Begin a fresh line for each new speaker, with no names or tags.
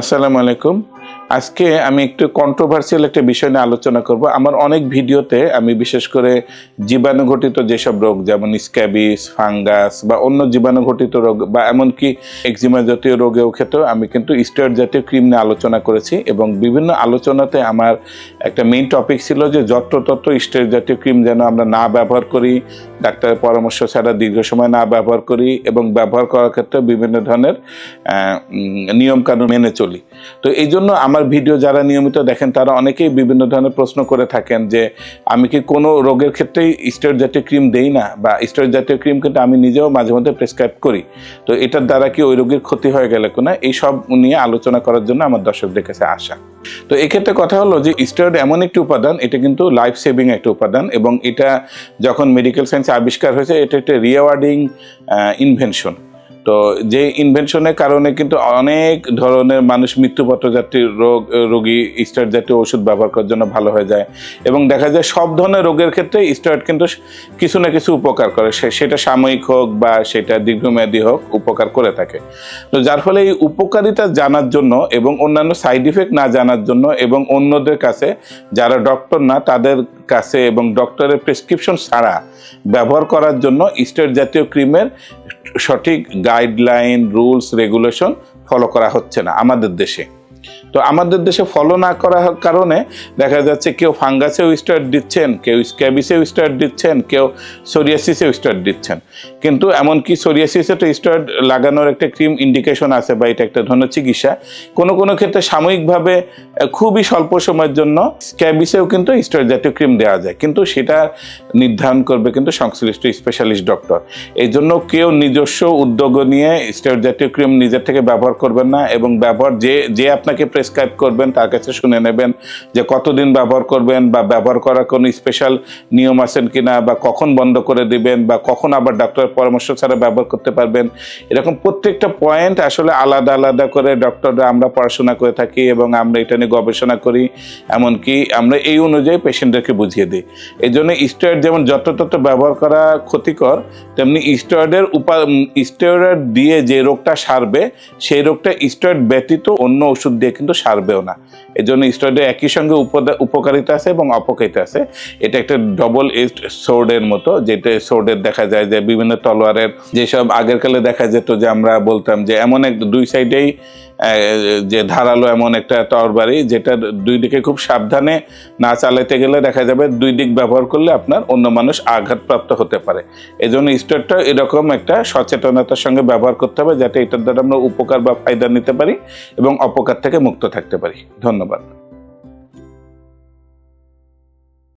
আসসালামু আলাইকুম। আজকে আমি একটু কন্ট্রোভার্সিয়াল একটা বিষয় নিয়ে আলোচনা করব। আমার অনেক ভিডিওতে আমি বিশেষ করে জীবাণুঘটিত যেসব রোগ যেমন স্ক্যাবিস, ফাঙ্গাস বা অন্য জীবাণুঘটিত রোগ বা এমনকি একজিমা জাতীয় রোগেও ক্ষেত্রেও আমি কিন্তু স্টেরয়েড জাতীয় ক্রিম নিয়ে আলোচনা করেছি এবং বিভিন্ন আলোচনাতে আমার একটা মেইন টপিক ছিল যে যত্রতত্র স্টেরয়েড জাতীয় ক্রিম যেন আমরা না ব্যবহার করি, ডাক্তারের পরামর্শ ছাড়া দীর্ঘ সময় না ব্যবহার করি এবং ব্যবহার করার ক্ষেত্রে বিভিন্ন ধরনের নিয়মকানুন মেনে চলি। তো এই জন্য আমার ভিডিও যারা নিয়মিত দেখেন তারা অনেকেই বিভিন্ন ধরনের প্রশ্ন করে থাকেন যে আমি কি কোনো রোগের ক্ষেত্রেই স্টেরয়েড জাতীয় ক্রিম দেই না, বা স্টেরয়েড জাতীয় ক্রিম কিন্তু আমি নিজেও মাঝে মধ্যে প্রেসক্রাইব করি, তো এটার দ্বারা কি ওই রোগীর ক্ষতি হয়ে গেলে কিনা, এই সব নিয়ে আলোচনা করার জন্য আমার দর্শকদের কাছে আসা। তো এক্ষেত্রে কথা হলো যে স্টেরয়েড এমন একটি উপাদান, এটা কিন্তু লাইফ সেভিং একটা উপাদান এবং এটা যখন মেডিকেল সায়েন্সে আবিষ্কার হয়েছে এটা একটা রিওয়ার্ডিং ইনভেনশন। তো যে ইনভেনশনের কারণে কিন্তু অনেক ধরনের মানুষ মৃত্যুপত্র জাতীয় রোগী স্টেরয়েড জাতীয় ওষুধ ব্যবহার করার জন্য ভালো হয়ে যায় এবং দেখা যায় সব ধরনের রোগের ক্ষেত্রে স্টেরয়েড কিন্তু কিছু না কিছু উপকার করে, সেটা সাময়িক হোক বা সেটা দীর্ঘমেয়াদী হোক, উপকার করে থাকে। তো যার ফলে এই উপকারিতা জানার জন্য এবং অন্যান্য সাইড ইফেক্ট না জানার জন্য এবং অন্যদের কাছে যারা ডক্টর না তাদের কাছে এবং ডক্টরের প্রেসক্রিপশন ছাড়া ব্যবহার করার জন্য স্টেরয়েড জাতীয় ক্রিমের সঠিক গাইডলাইন, রুলস, রেগুলেশন ফলো করা হচ্ছে না আমাদের দেশে। তো আমাদের দেশে ফলো না করার কারণে দেখা যাচ্ছে কেউ ফাঙ্গাসেও স্টেরয়েড দিচ্ছেন, কেউ স্ক্যাবিসেও স্টেরয়েড দিচ্ছেন, কেউ সোরিয়াসিসেও স্টেরয়েড দিচ্ছেন। কিন্তু এমনকি সোরিয়াসিসে তো স্টেরয়েড লাগানোর একটা ক্রিম ইন্ডিকেশন আছে বা এটা একটা ধরনের চিকিৎসা। কোনো কোনো ক্ষেত্রে সাময়িকভাবে খুবই স্বল্প সময়ের জন্য স্ক্যাবিসেও কিন্তু স্টেরয়েড জাতীয় ক্রিম দেওয়া যায়, কিন্তু সেটা নির্ধারণ করবে কিন্তু সংশ্লিষ্ট স্পেশালিস্ট ডক্টর। এই জন্য কেউ নিজস্ব উদ্যোগ নিয়ে স্টেরয়েড জাতীয় ক্রিম নিজের থেকে ব্যবহার করবেন না এবং ব্যবহার যে আপনাকে প্রেসক্রাইব করবেন তার কাছে শুনে নেবেন যে কতদিন ব্যবহার করবেন বা ব্যবহার করার কোনো স্পেশাল নিয়ম আছেন কিনা বা কখন বন্ধ করে দিবেন বা কখন আবার ডাক্তারের পরামর্শ ছাড়া ব্যবহার করতে পারবেন। এরকম প্রত্যেকটা পয়েন্ট আসলে আলাদা আলাদা করে ডক্টররা আমরা পড়াশোনা করে থাকি এবং আমরা এটা নিয়ে গবেষণা করি, এমনকি আমরা এই অনুযায়ী পেশেন্টদেরকে বুঝিয়ে দিই। এই জন্য স্টেরয়েড যেমন যত্রতত্র ব্যবহার করা ক্ষতিকর, তেমনি স্টেরয়েড দিয়ে যে রোগটা সারবে সেই রোগটা স্টেরয়েড ব্যতীত অন্য ওষুধ দিয়ে কিন্তু সারবেও না। এই জন্য স্টেরয়েডের একই সঙ্গে উপকারিতা আছে এবং অপকারিতা আছে। এটা একটা ডবল এজড সোর্ডের মতো, যেটা সোর্ডের দেখা যায় যে বিভিন্ন তলোয়ারের যেসব আগের কালে দেখা যেত যে আমরা বলতাম যে এমন এক দুই সাইডেই যে ধারালো এমন একটা তরবারি যেটার দুই দিকে খুব সাবধানে না চালাতে গেলে দেখা যাবে দুই দিক ব্যবহার করলে আপনার অন্য মানুষ আঘাতপ্রাপ্ত হতে পারে। এই জন্য স্টেরয়েডটা এরকম একটা সচেতনতার সঙ্গে ব্যবহার করতে হবে যাতে এটার দ্বারা আমরা উপকার বা ফায়দা নিতে পারি এবং অপকার থেকে মুক্ত থাকতে পারি। ধন্যবাদ।